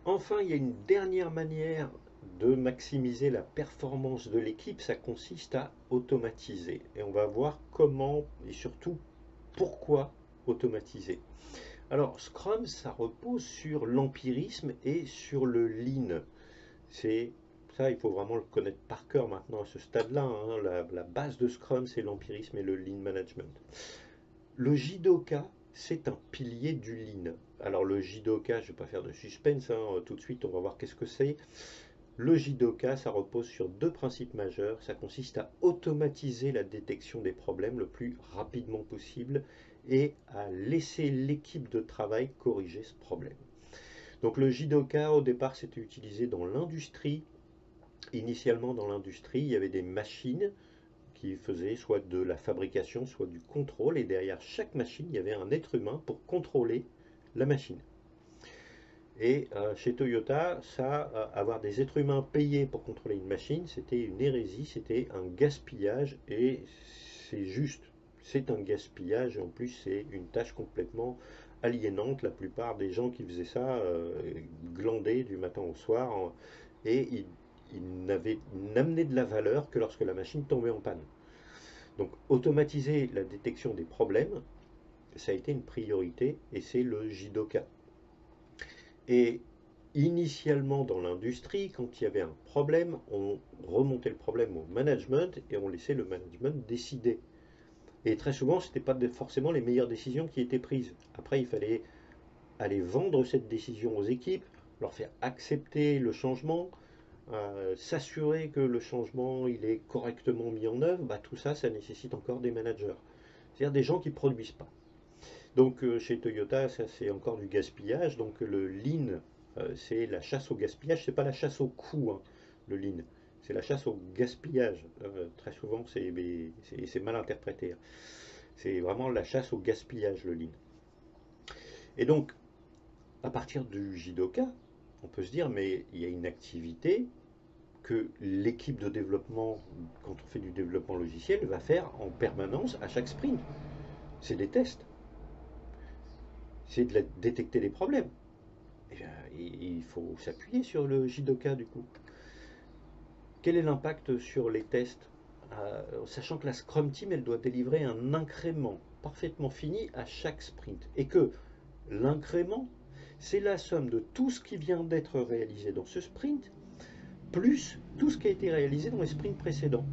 Enfin, il y a une dernière manière de maximiser la performance de l'équipe, ça consiste à automatiser. Et on va voir comment et surtout pourquoi automatiser. Alors, Scrum, ça repose sur l'empirisme et sur le lean. C'est ça, il faut vraiment le connaître par cœur maintenant à ce stade-là, hein. La base de Scrum, c'est l'empirisme et le lean management. Le Jidoka, c'est un pilier du lean. Alors le Jidoka, je ne vais pas faire de suspense, hein, tout de suite on va voir qu'est-ce que c'est. Le Jidoka, ça repose sur deux principes majeurs. Ça consiste à automatiser la détection des problèmes le plus rapidement possible et à laisser l'équipe de travail corriger ce problème. Donc le Jidoka, au départ, c'était utilisé dans l'industrie. Initialement, dans l'industrie, il y avait des machines qui faisaient soit de la fabrication, soit du contrôle, et derrière chaque machine, il y avait un être humain pour contrôler la machine. Et chez Toyota, ça, avoir des êtres humains payés pour contrôler une machine, c'était une hérésie, c'était un gaspillage, et c'est juste, c'est un gaspillage, et en plus c'est une tâche complètement aliénante. La plupart des gens qui faisaient ça glandaient du matin au soir, et n'amenaient de la valeur que lorsque la machine tombait en panne. Donc automatiser la détection des problèmes, ça a été une priorité, et c'est le Jidoka. Et initialement dans l'industrie, quand il y avait un problème, on remontait le problème au management et on laissait le management décider. Et très souvent, ce n'était pas forcément les meilleures décisions qui étaient prises. Après, il fallait aller vendre cette décision aux équipes, leur faire accepter le changement, s'assurer que le changement il est correctement mis en œuvre. Bah, tout ça, ça nécessite encore des managers. C'est-à-dire des gens qui ne produisent pas. Donc chez Toyota, ça c'est encore du gaspillage. Donc le lean, c'est la chasse au gaspillage. C'est pas la chasse au coût, hein, le lean. C'est la chasse au gaspillage. Très souvent, c'est mal interprété, hein. C'est vraiment la chasse au gaspillage, le lean. Et donc, à partir du Jidoka, on peut se dire, mais il y a une activité que l'équipe de développement, quand on fait du développement logiciel, va faire en permanence à chaque sprint. C'est des tests. C'est de détecter les problèmes. Eh bien, il faut s'appuyer sur le Jidoka du coup. Quel est l'impact sur les tests? Sachant que la Scrum Team, elle doit délivrer un incrément parfaitement fini à chaque sprint. Et que l'incrément, c'est la somme de tout ce qui vient d'être réalisé dans ce sprint, plus tout ce qui a été réalisé dans les sprints précédents.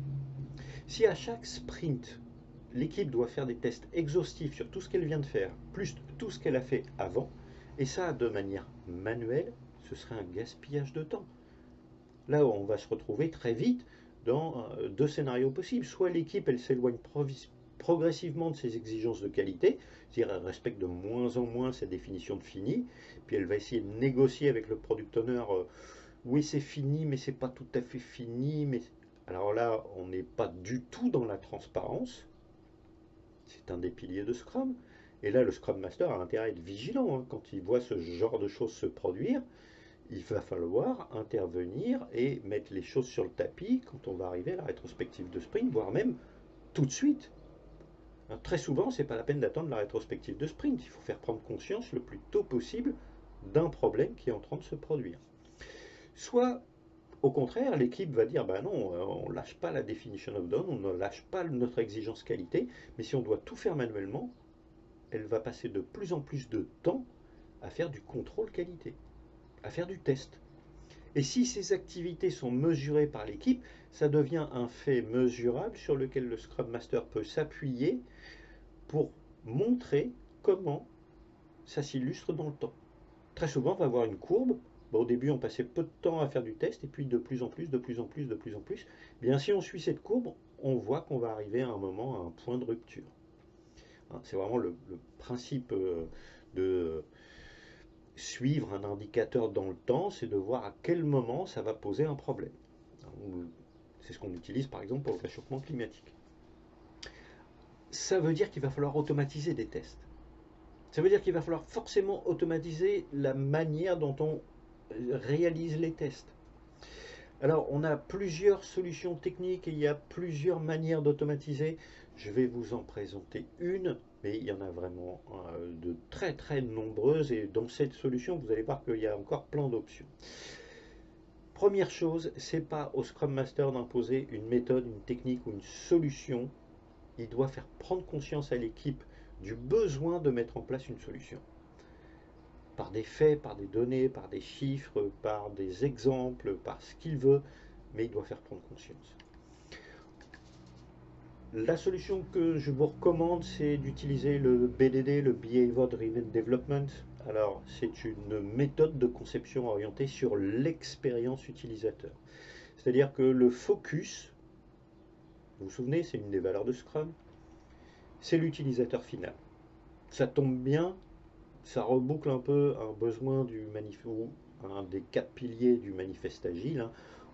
Si à chaque sprint, l'équipe doit faire des tests exhaustifs sur tout ce qu'elle vient de faire, plus tout ce qu'elle a fait avant, et ça de manière manuelle, ce serait un gaspillage de temps. Là, on va se retrouver très vite dans deux scénarios possibles. Soit l'équipe, elle s'éloigne progressivement de ses exigences de qualité, c'est-à-dire elle respecte de moins en moins sa définition de fini, puis elle va essayer de négocier avec le product owner, oui c'est fini, mais c'est pas tout à fait fini, mais alors là, on n'est pas du tout dans la transparence, c'est un des piliers de Scrum. Et là, le Scrum Master a intérêt à être vigilant, hein, quand il voit ce genre de choses se produire. Il va falloir intervenir et mettre les choses sur le tapis quand on va arriver à la rétrospective de sprint, voire même tout de suite. Alors, très souvent, ce n'est pas la peine d'attendre la rétrospective de sprint. Il faut faire prendre conscience le plus tôt possible d'un problème qui est en train de se produire. Soit, au contraire, l'équipe va dire, bah non, on ne lâche pas la definition of done, on ne lâche pas notre exigence qualité, mais si on doit tout faire manuellement, elle va passer de plus en plus de temps à faire du contrôle qualité, à faire du test. Et si ces activités sont mesurées par l'équipe, ça devient un fait mesurable sur lequel le Scrum Master peut s'appuyer pour montrer comment ça s'illustre dans le temps. Très souvent, on va avoir une courbe. Bon, au début, on passait peu de temps à faire du test, et puis de plus en plus, de plus en plus, de plus en plus. Bien, si on suit cette courbe, on voit qu'on va arriver à un moment, à un point de rupture. Hein, c'est vraiment le principe de suivre un indicateur dans le temps, c'est de voir à quel moment ça va poser un problème. C'est ce qu'on utilise par exemple pour le réchauffement climatique. Ça veut dire qu'il va falloir automatiser des tests. Ça veut dire qu'il va falloir forcément automatiser la manière dont on réalise les tests. Alors, on a plusieurs solutions techniques et il y a plusieurs manières d'automatiser. Je vais vous en présenter une, mais il y en a vraiment de très très nombreuses, et dans cette solution, vous allez voir qu'il y a encore plein d'options. Première chose, c'est pas au Scrum Master d'imposer une méthode, une technique ou une solution. Il doit faire prendre conscience à l'équipe du besoin de mettre en place une solution. Par des faits, par des données, par des chiffres, par des exemples, par ce qu'il veut, mais il doit faire prendre conscience. La solution que je vous recommande, c'est d'utiliser le BDD, le Behavior Driven Development. Alors, c'est une méthode de conception orientée sur l'expérience utilisateur. C'est-à-dire que le focus, vous vous souvenez, c'est une des valeurs de Scrum, c'est l'utilisateur final. Ça tombe bien, ça reboucle un peu un besoin du manifeste, ou un des 4 piliers du manifeste agile, hein.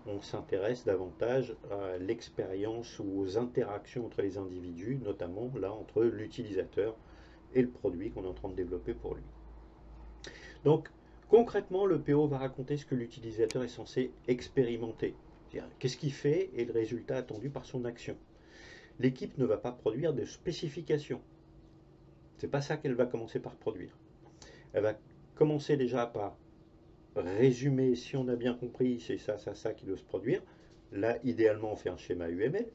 On s'intéresse davantage à l'expérience ou aux interactions entre les individus, notamment là entre l'utilisateur et le produit qu'on est en train de développer pour lui. Donc concrètement, le PO va raconter ce que l'utilisateur est censé expérimenter. Qu'est-ce qu'il fait et le résultat attendu par son action. L'équipe ne va pas produire de spécifications. C'est pas ça qu'elle va commencer par produire. Elle va commencer déjà par résumer, si on a bien compris, c'est ça, ça, ça qui doit se produire. Là, idéalement, on fait un schéma UML.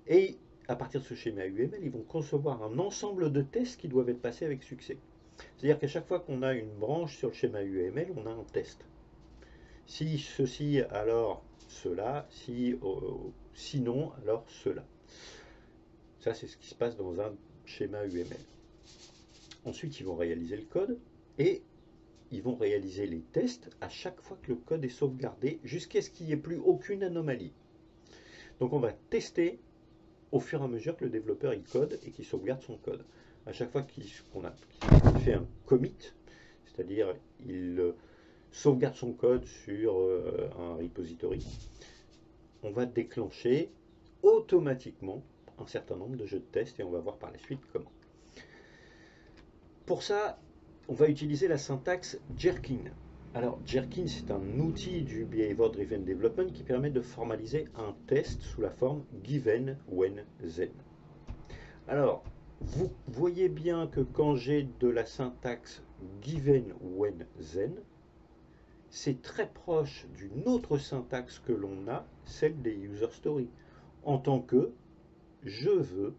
Et à partir de ce schéma UML, ils vont concevoir un ensemble de tests qui doivent être passés avec succès. C'est-à-dire qu'à chaque fois qu'on a une branche sur le schéma UML, on a un test. Si ceci, alors cela. Sinon, alors cela. Ça, c'est ce qui se passe dans un schéma UML. Ensuite, ils vont réaliser le code et ils vont réaliser les tests à chaque fois que le code est sauvegardé jusqu'à ce qu'il n'y ait plus aucune anomalie. Donc on va tester au fur et à mesure que le développeur il code et qu'il sauvegarde son code. À chaque fois qu'il fait un commit, c'est-à-dire il sauvegarde son code sur un repository, on va déclencher automatiquement un certain nombre de jeux de tests et on va voir par la suite comment. Pour ça, on va utiliser la syntaxe Jerkin. Alors, Jerkin, c'est un outil du Behavior Driven Development qui permet de formaliser un test sous la forme given, when, then. Alors, vous voyez bien que quand j'ai de la syntaxe given, when, then, c'est très proche d'une autre syntaxe que l'on a, celle des user stories, en tant que je veux,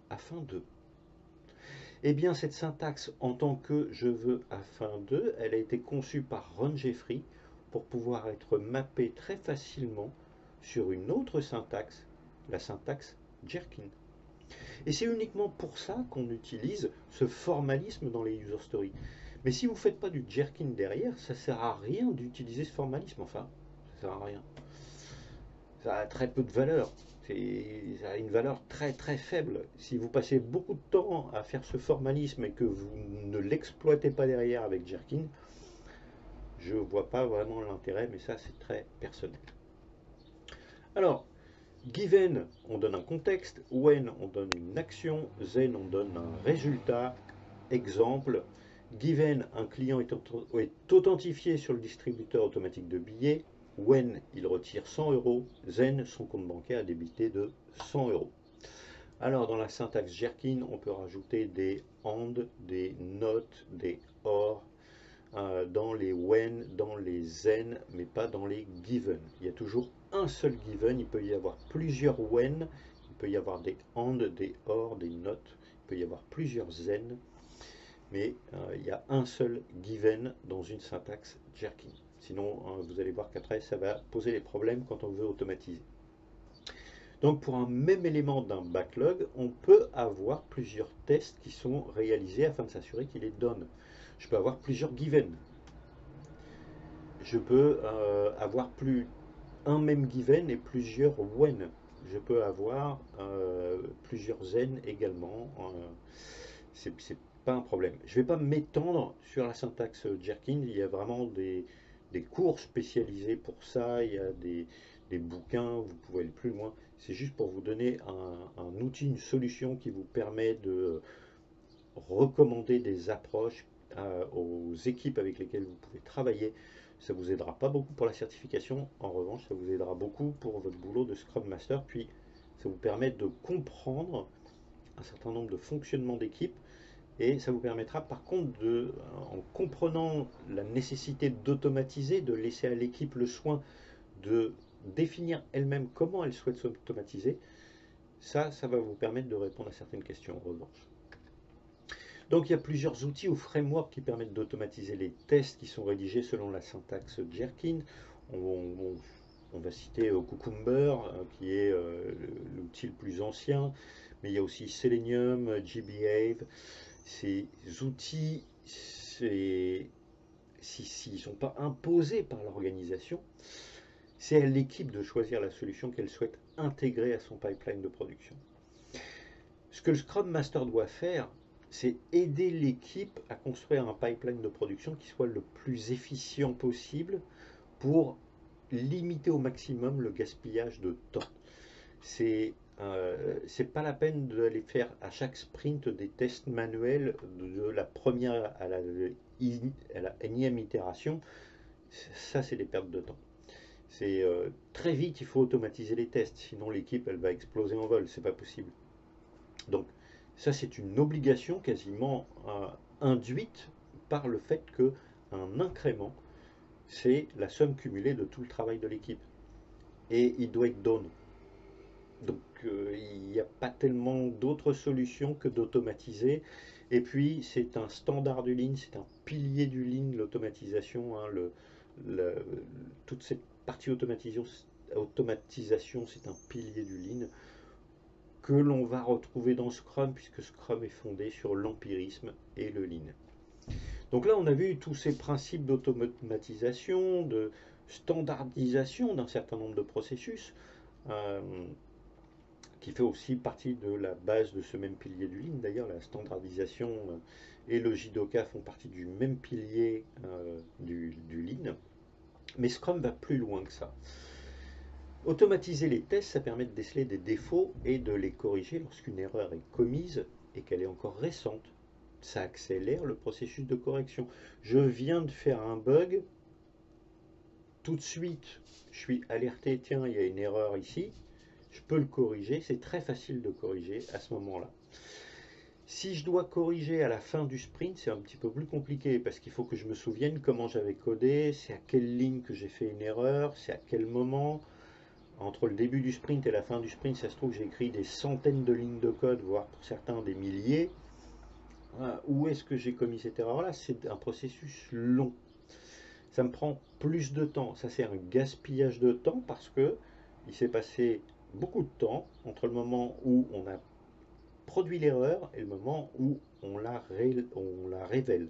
afin de. Eh bien, cette syntaxe en tant que je veux afin de, elle a été conçue par Ron Jeffrey pour pouvoir être mappée très facilement sur une autre syntaxe, la syntaxe Jerkin. Et c'est uniquement pour ça qu'on utilise ce formalisme dans les user stories. Mais si vous ne faites pas du Jerkin derrière, ça ne sert à rien d'utiliser ce formalisme. Enfin, ça ne sert à rien. Ça a très peu de valeur. Ça a une valeur très très faible. Si vous passez beaucoup de temps à faire ce formalisme et que vous ne l'exploitez pas derrière avec Jerkin, je ne vois pas vraiment l'intérêt, mais ça c'est très personnel. Alors, given, on donne un contexte, when, on donne une action, then, on donne un résultat. Exemple, given, un client est authentifié sur le distributeur automatique de billets. When, il retire 100 euros. Then, son compte bancaire est débité de 100 euros. Alors, dans la syntaxe Jerkin, on peut rajouter des and, des not, des or, dans les when, dans les then, mais pas dans les given. Il y a toujours un seul given, il peut y avoir plusieurs when, il peut y avoir des and, des or, des not, il peut y avoir plusieurs then, mais il y a un seul given dans une syntaxe Jerkin. Sinon, vous allez voir qu'après, ça va poser des problèmes quand on veut automatiser. Donc, pour un même élément d'un backlog, on peut avoir plusieurs tests qui sont réalisés afin de s'assurer qu'il est done. Je peux avoir plusieurs given. Je peux avoir un même given et plusieurs when. Je peux avoir plusieurs zen également. C'est pas un problème. Je ne vais pas m'étendre sur la syntaxe Jerkin. Il y a vraiment des cours spécialisés pour ça. Il y a des bouquins. Vous pouvez aller plus loin. C'est juste pour vous donner un outil, une solution qui vous permet de recommander des approches aux équipes avec lesquelles vous pouvez travailler. Ça ne vous aidera pas beaucoup pour la certification. En revanche, ça vous aidera beaucoup pour votre boulot de Scrum Master. Puis, Ça vous permet de comprendre un certain nombre de fonctionnements d'équipe et ça vous permettra par contre en comprenant la nécessité d'automatiser, de laisser à l'équipe le soin de définir elle-même comment elle souhaite s'automatiser, ça va vous permettre de répondre à certaines questions en revanche. Donc il y a plusieurs outils ou frameworks qui permettent d'automatiser les tests qui sont rédigés selon la syntaxe Gherkin. On va citer Cucumber, qui est l'outil le plus ancien, mais il y a aussi Selenium, GBehave. Ces outils, s'ils ne sont pas imposés par l'organisation, c'est à l'équipe de choisir la solution qu'elle souhaite intégrer à son pipeline de production. Ce que le Scrum Master doit faire, c'est aider l'équipe à construire un pipeline de production qui soit le plus efficient possible pour limiter au maximum le gaspillage de temps. C'est pas la peine d'aller faire à chaque sprint des tests manuels de la première à la énième itération. Ça, c'est des pertes de temps. C'est très vite, il faut automatiser les tests, sinon l'équipe elle va exploser en vol, c'est pas possible. Donc ça c'est une obligation quasiment induite par le fait qu'un incrément c'est la somme cumulée de tout le travail de l'équipe et il doit être done. Donc il n'y a pas tellement d'autres solutions que d'automatiser. Et puis c'est un standard du Lean, c'est un pilier du Lean, l'automatisation, hein, toute cette partie automatisation, c'est un pilier du Lean que l'on va retrouver dans Scrum, puisque Scrum est fondé sur l'empirisme et le Lean. Donc là, on a vu tous ces principes d'automatisation, de standardisation d'un certain nombre de processus, qui fait aussi partie de la base de ce même pilier du Lean. D'ailleurs, la standardisation et le Jidoka font partie du même pilier du Lean. Mais Scrum va plus loin que ça. Automatiser les tests, ça permet de déceler des défauts et de les corriger lorsqu'une erreur est commise et qu'elle est encore récente. Ça accélère le processus de correction. Je viens de faire un bug, tout de suite, je suis alerté, tiens, il y a une erreur ici, je peux le corriger, c'est très facile de corriger à ce moment-là. Si je dois corriger à la fin du sprint, c'est un petit peu plus compliqué parce qu'il faut que je me souvienne comment j'avais codé, c'est à quelle ligne que j'ai fait une erreur, c'est à quel moment. Entre le début du sprint et la fin du sprint, ça se trouve, j'ai écrit des centaines de lignes de code, voire pour certains des milliers. Où est-ce que j'ai commis cette erreur-là? C'est un processus long. Ça me prend plus de temps. Ça, c'est un gaspillage de temps parce que il s'est passé beaucoup de temps entre le moment où on a produit l'erreur et le moment où on la révèle.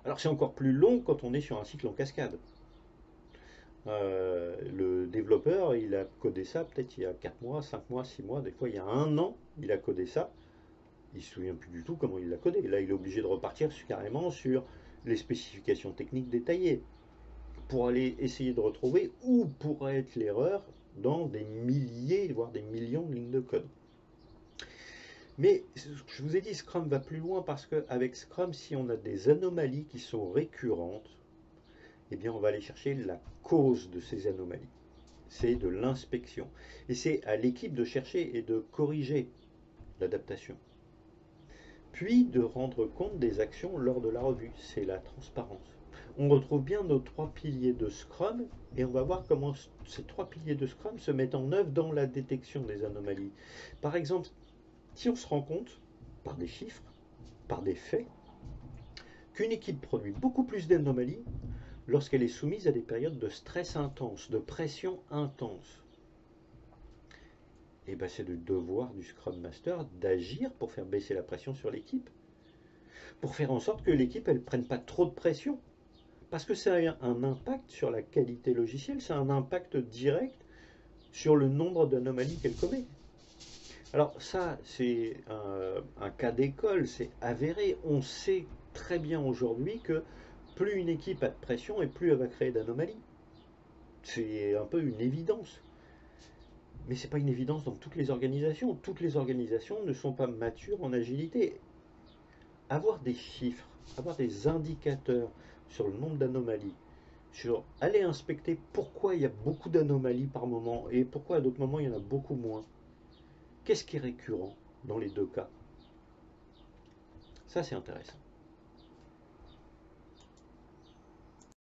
Alors c'est encore plus long quand on est sur un cycle en cascade. Le développeur, il a codé ça peut-être il y a 4 mois, 5 mois, 6 mois, des fois il y a 1 an, il a codé ça. Il ne se souvient plus du tout comment il l'a codé. Là, il est obligé de repartir carrément sur les spécifications techniques détaillées pour aller essayer de retrouver où pourrait être l'erreur dans des milliers, voire des millions de lignes de code. Mais je vous ai dit, Scrum va plus loin parce qu'avec Scrum, si on a des anomalies qui sont récurrentes, eh bien, on va aller chercher la cause de ces anomalies. C'est de l'inspection. Et c'est à l'équipe de chercher et de corriger l'adaptation. Puis de rendre compte des actions lors de la revue. C'est la transparence. On retrouve bien nos 3 piliers de Scrum et on va voir comment ces 3 piliers de Scrum se mettent en œuvre dans la détection des anomalies. Par exemple, si on se rend compte, par des chiffres, par des faits, qu'une équipe produit beaucoup plus d'anomalies lorsqu'elle est soumise à des périodes de stress intense, de pression intense. Et bien c'est le devoir du Scrum Master d'agir pour faire baisser la pression sur l'équipe, pour faire en sorte que l'équipe ne prenne pas trop de pression. Parce que ça a un impact sur la qualité logicielle, ça a un impact direct sur le nombre d'anomalies qu'elle commet. Alors ça, c'est un cas d'école, c'est avéré. On sait très bien aujourd'hui que plus une équipe a de pression et plus elle va créer d'anomalies. C'est un peu une évidence. Mais ce n'est pas une évidence dans toutes les organisations. Toutes les organisations ne sont pas matures en agilité. Avoir des chiffres, avoir des indicateurs sur le nombre d'anomalies, sur aller inspecter pourquoi il y a beaucoup d'anomalies par moment et pourquoi à d'autres moments il y en a beaucoup moins. Qu'est-ce qui est récurrent dans les deux cas? Ça, c'est intéressant.